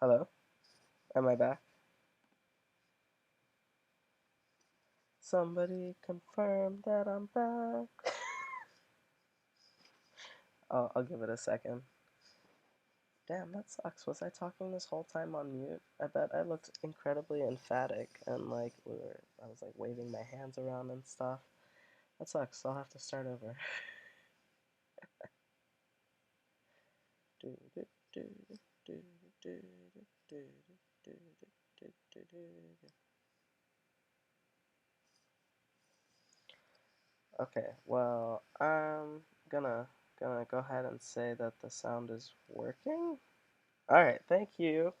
Hello? Am I back? Somebody confirm that I'm back. I'll give it a second. Damn, that sucks. Was I talking this whole time on mute? I bet I looked incredibly emphatic and like I was like waving my hands around and stuff. That sucks. I'll have to start over. Okay, well, I'm gonna go ahead and say that the sound is working. All right, thank you.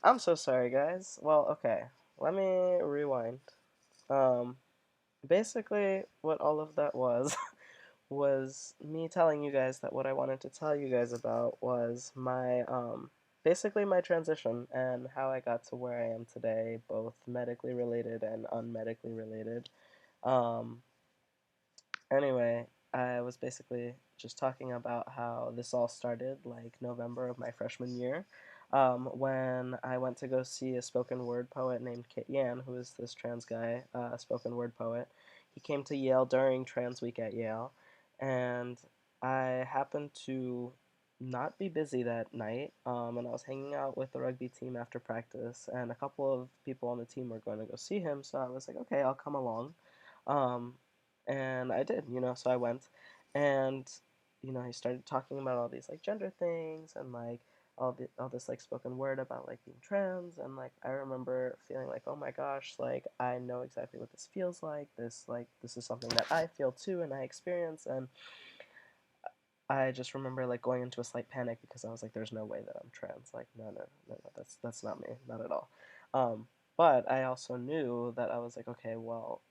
I'm so sorry, guys. Well, okay, let me rewind. Um, Basically, what all of that was was me telling you guys that what I wanted to tell you guys about was my basically my transition and how I got to where I am today, both medically related and unmedically related. Um, Anyway, I was basically just talking about how this all started like November of my freshman year, when I went to go see a spoken word poet named Kit Yan, who is this trans guy, spoken word poet. He came to Yale during Trans Week at Yale, and I happened to not be busy that night, and I was hanging out with the rugby team after practice, and a couple of people on the team were going to go see him, so I was like, okay, I'll come along. Um, and I did, so I went, and he started talking about all these like gender things and like all this like spoken word about like being trans, and like I remember feeling like, oh my gosh, like I know exactly what this feels like. This is something that I feel too and I experience, and I just remember like going into a slight panic because I was like, there's no way that I'm trans. Like, no, no, no, no, that's not me, not at all. Um, but I also knew that I was like, okay, well,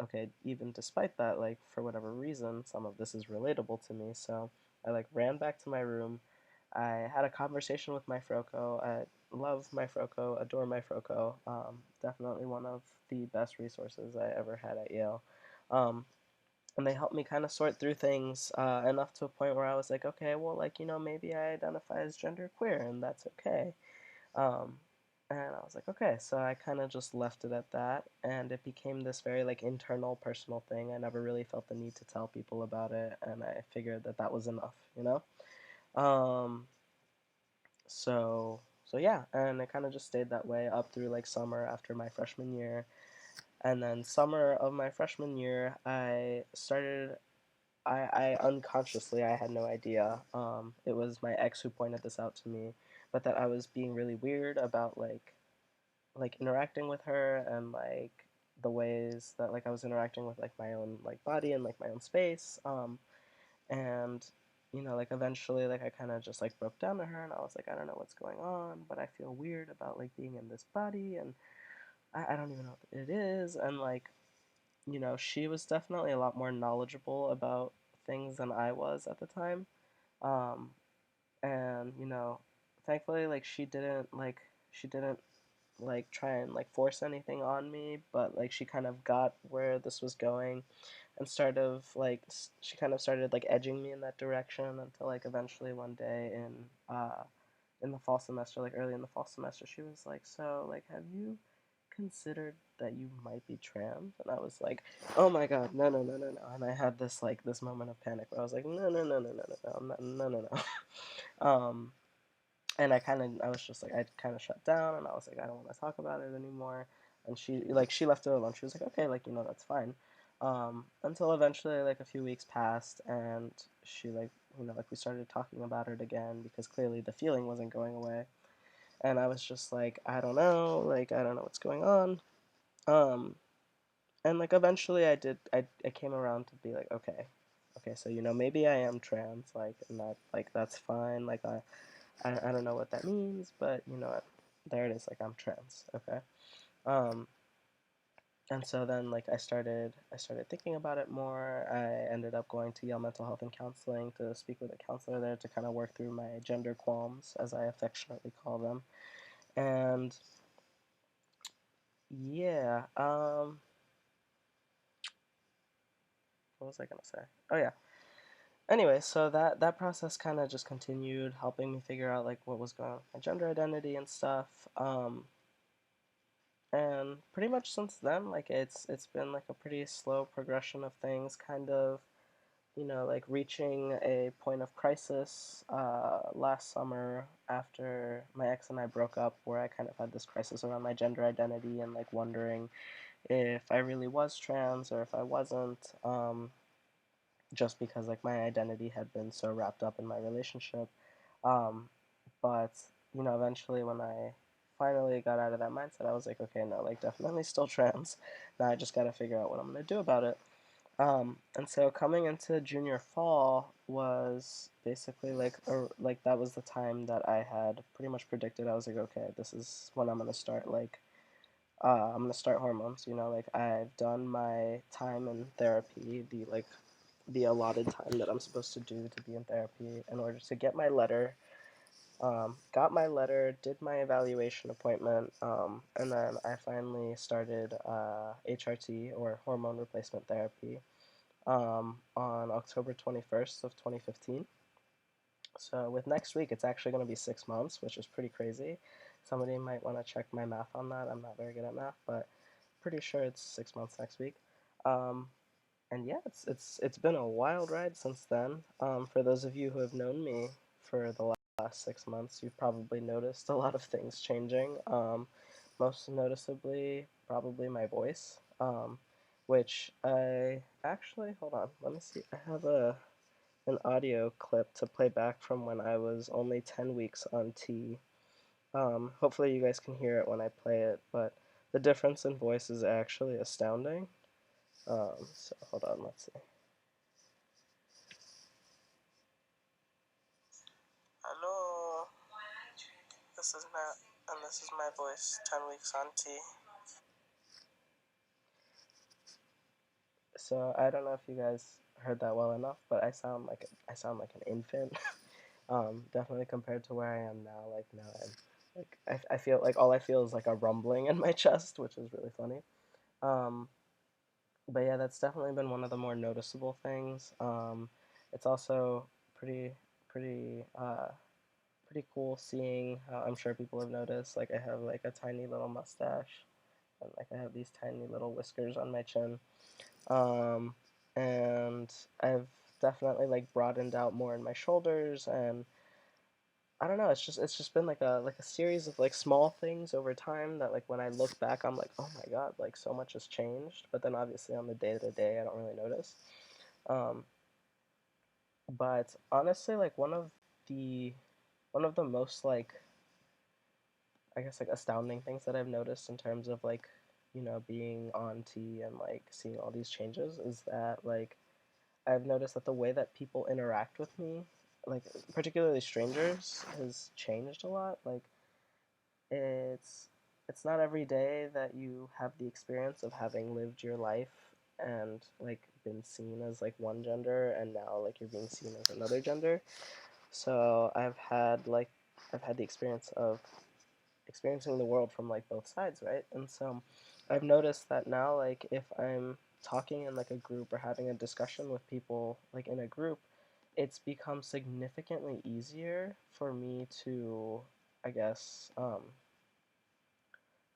okay, even despite that, like for whatever reason, some of this is relatable to me. So I like ran back to my room. I had a conversation with my Froco. I love my Froco, adore my Froco. Definitely one of the best resources I ever had at Yale. Um, and they helped me kind of sort through things enough to a point where I was like, okay, well, like, maybe I identify as genderqueer, and that's okay. Um, and I was like, okay, so I kind of just left it at that, and it became this very like internal, personal thing. I never really felt the need to tell people about it, and I figured that that was enough. Um, so yeah, and it kind of just stayed that way up through like summer after my freshman year, and then summer of my freshman year, I unconsciously, I had no idea. It was my ex who pointed this out to me, but that I was being really weird about like interacting with her, and like the ways that like I was interacting with like my own like body and like my own space. And like eventually like I kind of just like broke down to her, and I was like, I don't know what's going on, but I feel weird about like being in this body, and I don't even know what it is. And like she was definitely a lot more knowledgeable about things than I was at the time. Um, and thankfully, like she didn't like try and like force anything on me, but like she kind of got where this was going, and she kind of started like edging me in that direction until like eventually one day in the fall semester, like early in the fall semester, she was like, so like, have you considered that you might be trans? And I was like, oh my god, no, no, no, no, no. And I had this moment of panic where I was like, no, no, no, no, no, no, no, no, no, no, no. And I was just like, I kind of shut down, and I was like, I don't want to talk about it anymore. And she left it alone. She was like, okay, like that's fine. Until eventually like a few weeks passed, and she like like we started talking about it again because clearly the feeling wasn't going away. And I was just like, I don't know what's going on. Um, and like eventually I came around to be like, okay, so maybe I am trans, like, and that's fine. Like I don't know what that means, but you know what? There it is. Like I'm trans. Okay. Um, and so then like I started thinking about it more. I ended up going to Yale Mental Health and Counseling to speak with a counselor there to kind of work through my gender qualms, as I affectionately call them. And yeah, what was I gonna say? Oh yeah. Anyway, so that process kind of just continued, helping me figure out like what was going on with my gender identity and stuff. And pretty much since then, like it's been like a pretty slow progression of things, kind of, like reaching a point of crisis last summer after my ex and I broke up, where I kind of had this crisis around my gender identity and like wondering if I really was trans or if I wasn't, just because like my identity had been so wrapped up in my relationship. Um, but eventually when I finally got out of that mindset, I was like, okay, no, like definitely still trans. Now I just got to figure out what I'm gonna do about it. And so coming into junior fall was basically like that was the time that I had pretty much predicted. I was like, okay, this is when I'm gonna start I'm gonna start hormones. Like I've done my time in therapy, the allotted time that I'm supposed to do to be in therapy in order to get my letter. Got my letter, did my evaluation appointment, and then I finally started HRT, or hormone replacement therapy, on October 21st of 2015. So with next week, it's actually going to be 6 months, which is pretty crazy. Somebody might want to check my math on that. I'm not very good at math, but pretty sure it's 6 months next week. Um, and yeah, it's been a wild ride since then. For those of you who have known me for the last 6 months, you've probably noticed a lot of things changing. Most noticeably, probably my voice, which I actually, hold on, let me see. I have an audio clip to play back from when I was only 10 weeks on T. Hopefully you guys can hear it when I play it, but the difference in voice is actually astounding. So hold on, let's see. Hello, this is Matt, and this is my voice, 10 weeks on T. So I don't know if you guys heard that well enough, but I sound like an infant. Definitely compared to where I am now. Like now I feel like all I feel is like a rumbling in my chest, which is really funny. Um, but yeah, that's definitely been one of the more noticeable things. It's also pretty pretty uh, pretty cool seeing how I'm sure people have noticed. Like I have like a tiny little mustache, and like I have these tiny little whiskers on my chin. Um, and I've definitely like broadened out more in my shoulders, and I don't know, it's just been like a series of like small things over time that like when I look back I'm like, oh my god, like so much has changed. But then obviously on the day to day I don't really notice. Um, but honestly, like the one of the most like, I guess, like astounding things that I've noticed in terms of like, being on T and like seeing all these changes is that like I've noticed that the way that people interact with me, like particularly strangers, has changed a lot. Like it's it's not every day that you have the experience of having lived your life and like been seen as like one gender, and now like you're being seen as another gender. So I've had the experience of experiencing the world from like both sides, right? And so I've noticed that now, like if I'm talking in like a group or having a discussion with people like in a group, it's become significantly easier for me to, I guess,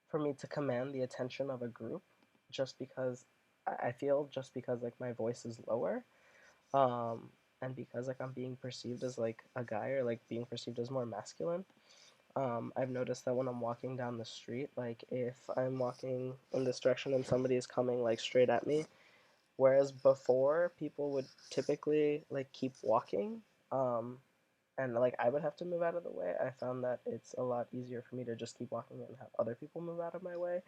for me to command the attention of a group, just because I feel, just because like my voice is lower, um, and because like I'm being perceived as like a guy, or like being perceived as more masculine. I've noticed that when I'm walking down the street, like if I'm walking in this direction and somebody is coming like straight at me, whereas before people would typically like keep walking, um, and like I would have to move out of the way, I found that it's a lot easier for me to just keep walking and have other people move out of my way,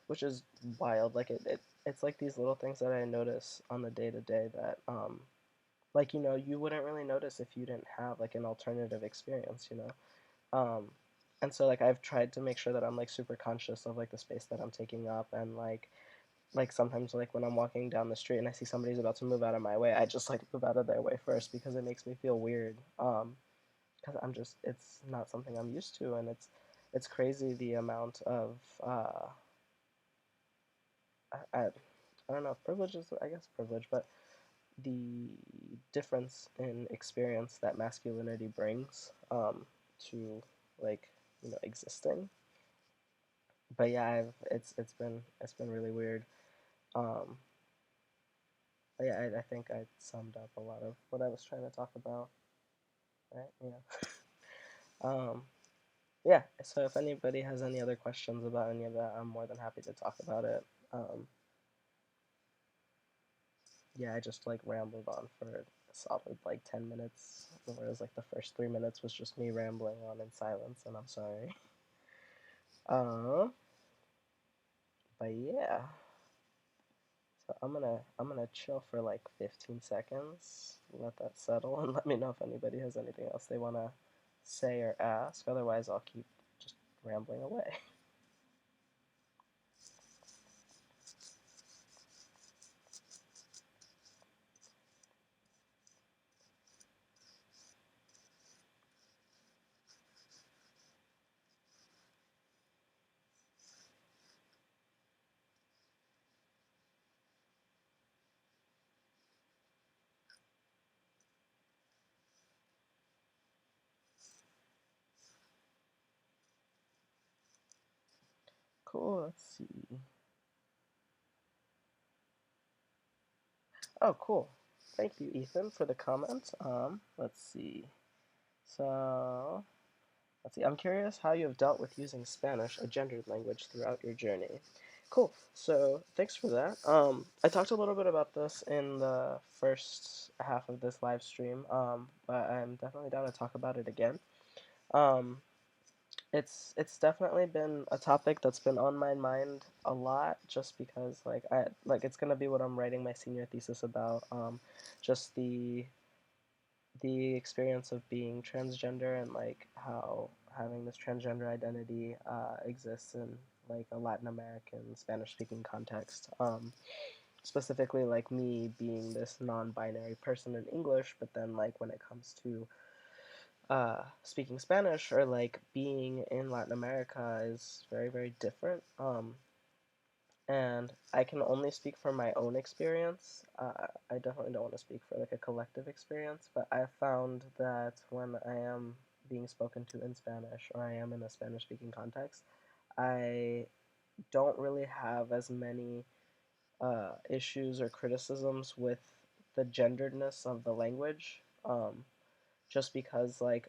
which is wild. Like it's like these little things that I notice on the day to day that like you wouldn't really notice if you didn't have like an alternative experience. Um, and so like I've tried to make sure that I'm like super conscious of like the space that I'm taking up, and like sometimes like when I'm walking down the street and I see somebody's about to move out of my way, I just like move out of their way first because it makes me feel weird. Because it's not something I'm used to, and it's crazy the amount of I don't know if privilege is, I guess, privilege, but the difference in experience that masculinity brings to like existing. But yeah, it's been really weird. Um, but yeah, I think I summed up a lot of what I was trying to talk about. Right? Yeah. Um, yeah. So if anybody has any other questions about any of that, I'm more than happy to talk about it. Um, yeah, I just like rambled on for a solid like 10 minutes, whereas like the first 3 minutes was just me rambling on in silence, and I'm sorry. Uh, but yeah. So I'm gonna chill for like 15 seconds, let that settle, and let me know if anybody has anything else they wanna say or ask. Otherwise, I'll keep just rambling away. Cool. Let's see. Oh, cool. Thank you, Ethan, for the comment. Let's see. So let's see. I'm curious how you have dealt with using Spanish, a gendered language, throughout your journey. Cool. So thanks for that. I talked a little bit about this in the first half of this live stream. But I'm definitely down to talk about it again. Um, it's definitely been a topic that's been on my mind a lot, just because like it's gonna be what I'm writing my senior thesis about. Just the experience of being transgender and like how having this transgender identity exists in like a Latin American Spanish speaking context. Specifically, like me being this non binary person in English, but then like when it comes to speaking Spanish or like being in Latin America is very, very different. And I can only speak from my own experience. I definitely don't want to speak for like a collective experience, but I found that when I am being spoken to in Spanish or I am in a Spanish speaking context, I don't really have as many issues or criticisms with the genderedness of the language. Just because like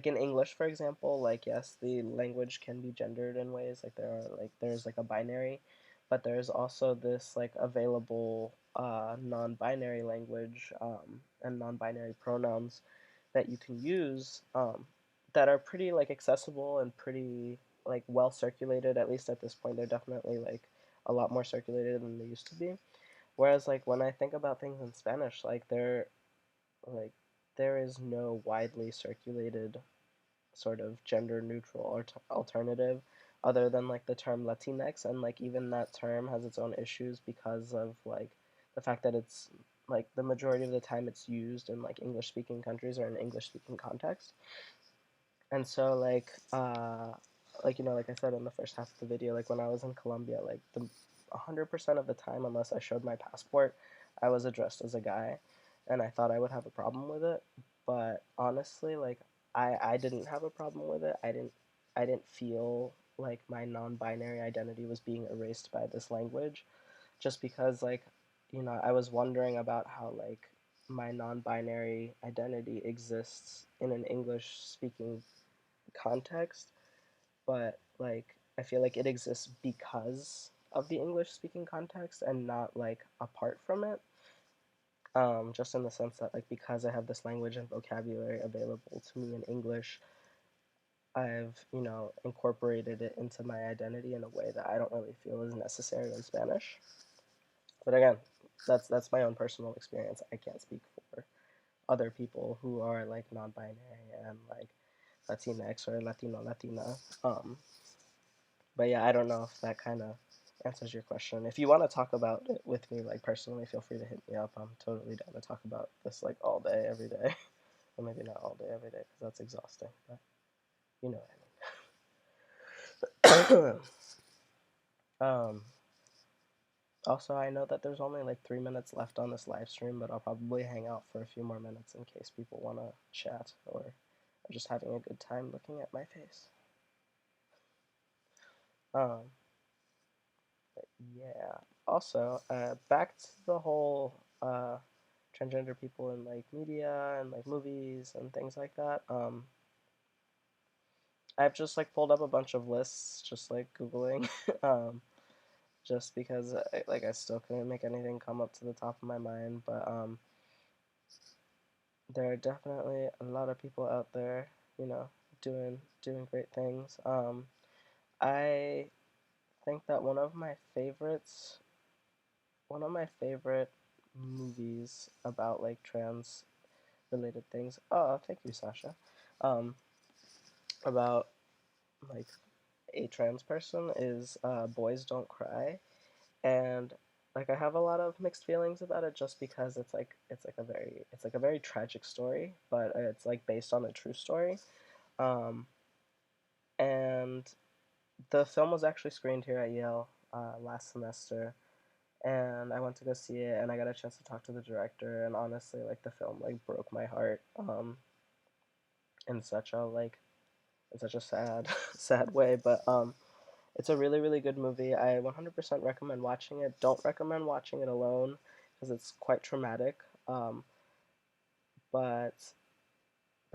in English, for example, like yes, the language can be gendered in ways like there's like a binary, but there's also this like available non-binary language and non-binary pronouns that you can use that are pretty like accessible and pretty like well circulated. At least at this point, they're definitely like a lot more circulated than they used to be. Whereas like when I think about things in Spanish, like there is no widely circulated sort of gender neutral alternative other than like the term Latinx, and like even that term has its own issues because of like the fact that it's like the majority of the time it's used in like English speaking countries or in English speaking context. And so like like I said in the first half of the video, like when I was in Colombia, like the 100% of the time, unless I showed my passport, I was addressed as a guy, and I thought I would have a problem with it. But honestly, like I didn't have a problem with it. I didn't feel like my non-binary identity was being erased by this language, just because like I was wondering about how like my non-binary identity exists in an English speaking context, but like I feel like it exists because of the English speaking context and not like apart from it. Just in the sense that like because I have this language and vocabulary available to me in English, I've incorporated it into my identity in a way that I don't really feel is necessary in Spanish. But again, that's my own personal experience. I can't speak for other people who are like non-binary and like Latinx or Latino Latina. But yeah, I don't know if that kind of answers your question. If you want to talk about it with me, like personally, feel free to hit me up. I'm totally down to talk about this like all day, every day. Well, maybe not all day, every day, because that's exhausting. But you know what I mean. um. Also, I know that there's only like 3 minutes left on this live stream, but I'll probably hang out for a few more minutes in case people want to chat or are just having a good time looking at my face. Um, but yeah. Also, back to the whole transgender people in like media and like movies and things like that. I've just like pulled up a bunch of lists, just like Googling, just because I still couldn't make anything come up to the top of my mind. But there are definitely a lot of people out there, you know, doing great things. I think that one of my favorite movies about like trans related things. Oh, thank you, Sasha. Um, about like a trans person is Boys Don't Cry, and like I have a lot of mixed feelings about it just because it's like a very tragic story, but it's like based on a true story. Um, and the film was actually screened here at Yale last semester, and I went to go see it, and I got a chance to talk to the director, and honestly, like the film like broke my heart in such a like in such a sad sad way, but it's a really really good movie. I 100% recommend watching it. Don't recommend watching it alone because it's quite traumatic. Um, but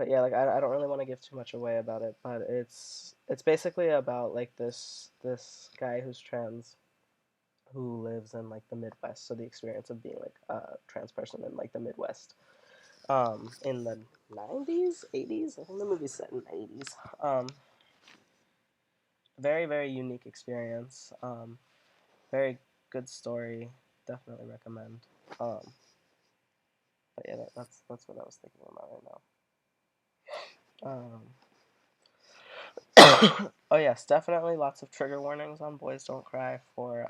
yeah, like I don't really want to give too much away about it, but it's basically about like this guy who's trans who lives in like the Midwest, so the experience of being like a trans person in like the Midwest. In the 90s, 80s. I think the movie's set in the 80s. Very very unique experience. Very good story. Definitely recommend. Um, but yeah, that's what I was thinking about right now. Oh yes, definitely lots of trigger warnings on Boys Don't Cry for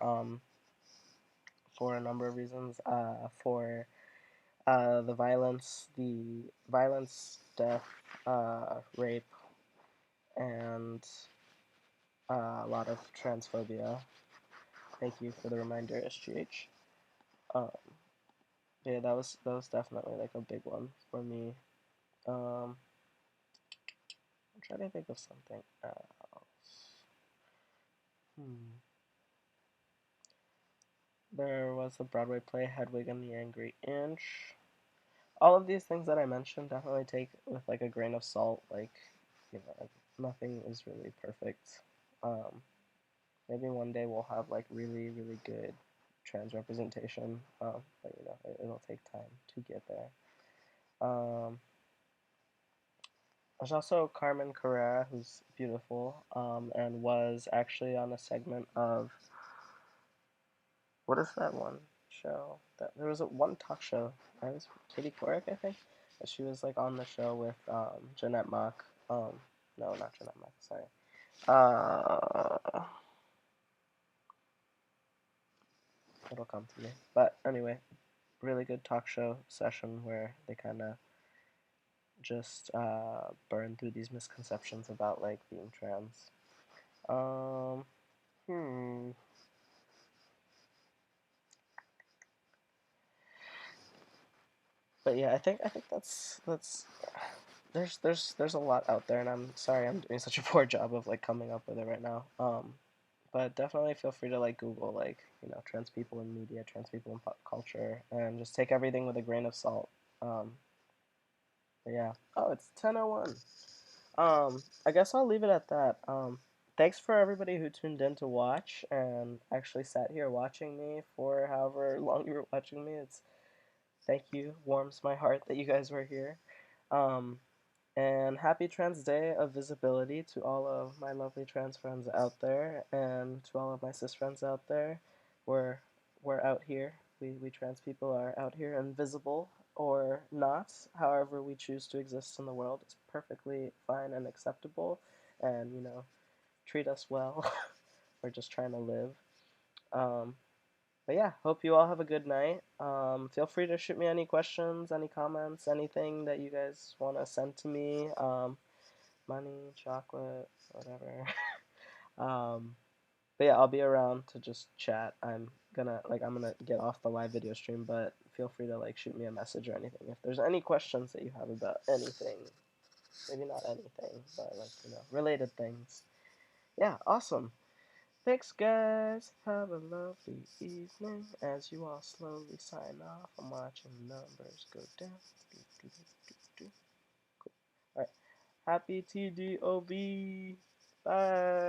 a number of reasons. For the violence, death, rape, and a lot of transphobia. Thank you for the reminder, SGH. Um, yeah, that was definitely like a big one for me. Um, I'm trying to think of something else. Hmm. There was the Broadway play Hedwig and the Angry Inch. All of these things that I mentioned definitely take with like a grain of salt. Like, like, nothing is really perfect. Um, Maybe one day we'll have like really really good trans representation. But it'll take time to get there. There's also Carmen Carrera, who's beautiful, and was actually on a segment of what is that one show? That there was one talk show. I was Katie Couric, I think. She was like on the show with Jeanette Mock. No, not Jeanette Mock. Sorry. It'll come to me. But anyway, really good talk show session where they kind of just burn through these misconceptions about like being trans. Um, hmm. But yeah, I think that's there's a lot out there, and I'm sorry I'm doing such a poor job of like coming up with it right now. But definitely feel free to like Google like trans people in media, trans people in pop culture, and just take everything with a grain of salt. Um, but yeah. Oh, it's 10:01. I guess I'll leave it at that. Thanks for everybody who tuned in to watch and actually sat here watching me for however long you were watching me. It's thank you, warms my heart that you guys were here. Um, and happy Trans Day of Visibility to all of my lovely trans friends out there and to all of my cis friends out there. We're we're out here. We trans people are out here and visible or not. However we choose to exist in the world is perfectly fine and acceptable. And treat us well. We're just trying to live. Um, but yeah, hope you all have a good night. Feel free to shoot me any questions, any comments, anything that you guys want to send to me. Money, chocolate, whatever. um, but yeah, I'll be around to just chat. I'm I'm gonna get off the live video stream, but feel free to like shoot me a message or anything if there's any questions that you have about anything. Maybe not anything, but like, related things. Yeah, awesome. Thanks, guys. Have a lovely evening. As you all slowly sign off, I'm watching numbers go down. Cool. All right. Happy TDOB. Bye.